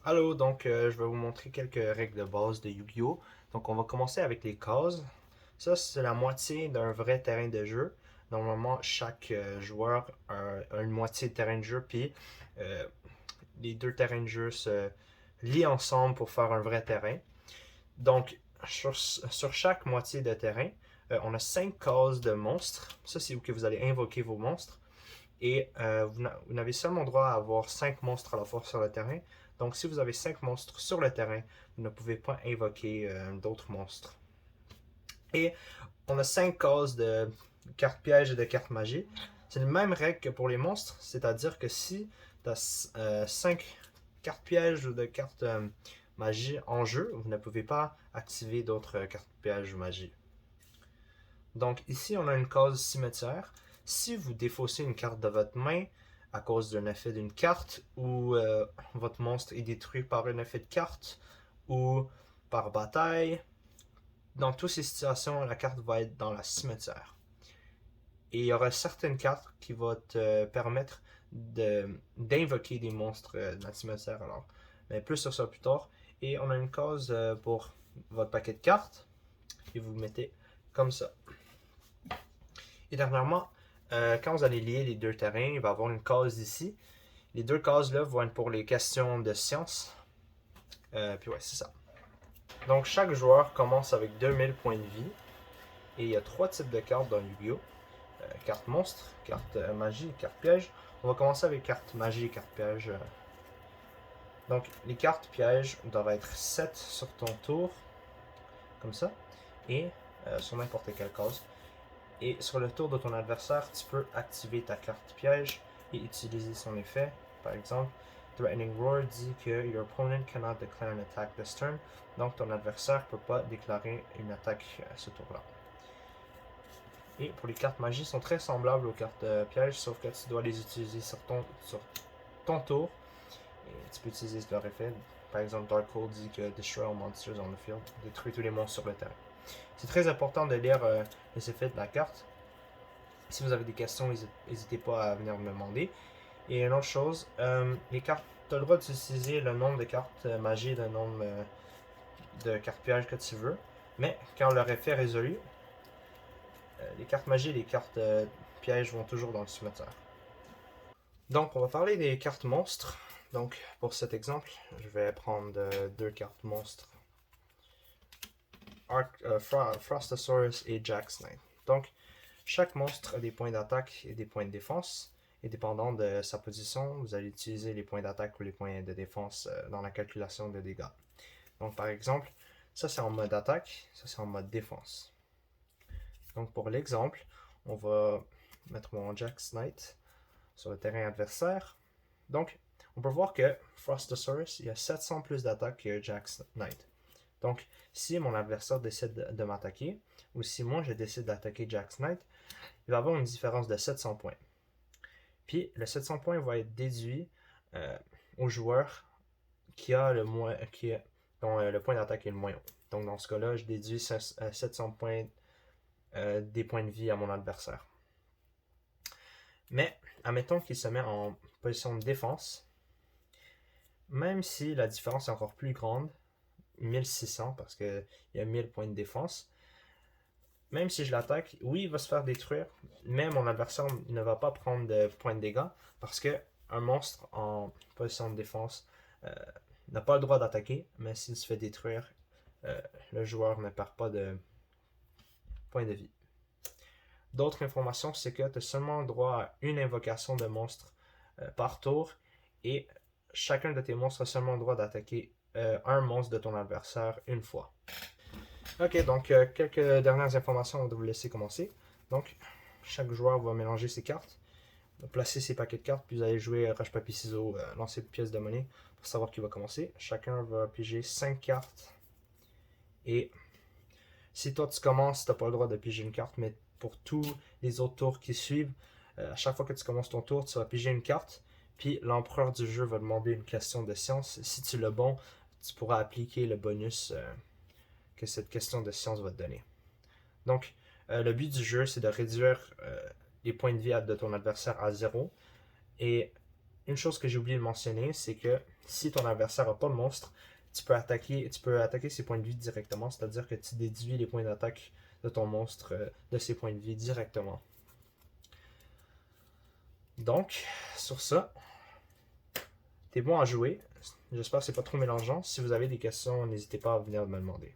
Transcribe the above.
Allô, je vais vous montrer quelques règles de base de Yu-Gi-Oh! Donc on va commencer avec les cases. Ça, c'est la moitié d'un vrai terrain de jeu. Normalement, chaque joueur a une moitié de terrain de jeu, puis euh, les deux terrains de jeu se lient ensemble pour faire un vrai terrain. Donc, sur chaque moitié de terrain, on a 5 cases de monstres. Ça, c'est où que vous allez invoquer vos monstres. Et vous n'avez seulement droit à avoir 5 monstres à la fois sur le terrain. Donc si vous avez 5 monstres sur le terrain, vous ne pouvez pas invoquer d'autres monstres. Et on a 5 cases de cartes pièges et de cartes magie. C'est la même règle que pour les monstres, c'est-à-dire que si tu as 5 cartes pièges ou de cartes magie en jeu, vous ne pouvez pas activer d'autres cartes pièges ou magie. Donc ici, on a une case cimetière. Si vous défaussez une carte de votre main à cause d'un effet d'une carte, ou votre monstre est détruit par un effet de carte, ou par bataille, dans toutes ces situations, la carte va être dans la cimetière. Et il y aura certaines cartes qui vont te permettre d'invoquer des monstres dans la cimetière. Alors, mais plus sur ça plus tard. Et on a une case pour votre paquet de cartes, et vous le mettez comme ça. Et dernièrement, quand vous allez lier les deux terrains, il va y avoir une case ici. Les deux cases-là vont être pour les questions de science. Puis ouais, c'est ça. Donc chaque joueur commence avec 2000 points de vie. Et il y a trois types de cartes dans Yu-Gi-Oh! Carte monstre, carte magie, carte piège. On va commencer avec carte magie et carte piège. Donc les cartes pièges doivent être 7 sur ton tour, comme ça. Et sur n'importe quelle case. Et sur le tour de ton adversaire, tu peux activer ta carte piège et utiliser son effet. Par exemple, Threatening Roar dit que Your opponent cannot declare an attack this turn. Donc ton adversaire ne peut pas déclarer une attaque à ce tour-là. Et pour les cartes magie, sont très semblables aux cartes pièges, sauf que tu dois les utiliser sur ton tour. Et tu peux utiliser leur effet. Par exemple, Darkhold dit que Destroy all monsters on the field, détruit tous les monstres sur le terrain. C'est très important de lire les effets de la carte. Si vous avez des questions, n'hésitez pas à venir me demander. Et une autre chose, les cartes, tu as le droit d'utiliser le nombre de cartes magie, le nombre de cartes pièges que tu veux. Mais quand leur effet est résolu, les cartes magie et les cartes pièges vont toujours dans le cimetière. Donc, on va parler des cartes monstres. Donc, pour cet exemple, je vais prendre deux cartes monstres. Frostosaurus et Jax Knight. Donc, chaque monstre a des points d'attaque et des points de défense. Et dépendant de sa position, vous allez utiliser les points d'attaque ou les points de défense dans la calculation de dégâts. Donc par exemple, ça c'est en mode attaque, ça c'est en mode défense. Donc pour l'exemple, on va mettre mon Jax Knight sur le terrain adversaire. Donc on peut voir que Frostosaurus, il a 700 plus d'attaque que Jax Knight. Donc, si mon adversaire décide de m'attaquer, ou si moi je décide d'attaquer Jax Knight, il va avoir une différence de 700 points. Puis le 700 points va être déduit au joueur qui a le moins, dont le point d'attaque est le moins haut. Donc dans ce cas-là, je déduis 700 points des points de vie à mon adversaire. Mais admettons qu'il se met en position de défense, même si la différence est encore plus grande, 1600 parce qu'il y a 1000 points de défense, même si je l'attaque, oui, il va se faire détruire, mais mon adversaire ne va pas prendre de points de dégâts parce que un monstre en position de défense euh, n'a pas le droit d'attaquer, mais s'il se fait détruire, le joueur ne perd pas de points de vie. D'autres informations, c'est que tu as seulement le droit à une invocation de monstre par tour et chacun de tes monstres a seulement le droit d'attaquer un monstre de ton adversaire une fois. Ok, donc quelques dernières informations avant de vous laisser commencer. Donc, chaque joueur va mélanger ses cartes, va placer ses paquets de cartes, puis vous allez jouer roche, papier, ciseaux, lancer de pièces de monnaie pour savoir qui va commencer. Chacun va piger 5 cartes. Et si toi tu commences, tu n'as pas le droit de piger une carte, mais pour tous les autres tours qui suivent, à chaque fois que tu commences ton tour, tu vas piger une carte. Puis l'empereur du jeu va demander une question de science. Si tu l'as bon, tu pourras appliquer le bonus que cette question de science va te donner. Donc, le but du jeu, c'est de réduire les points de vie de ton adversaire à zéro. Et une chose que j'ai oublié de mentionner, c'est que si ton adversaire n'a pas de monstre, tu peux attaquer ses points de vie directement, c'est-à-dire que tu déduis les points d'attaque de ton monstre de ses points de vie directement. Donc, sur ça, t'es bon à jouer. J'espère que c'est pas trop mélangeant. Si vous avez des questions, n'hésitez pas à venir me demander.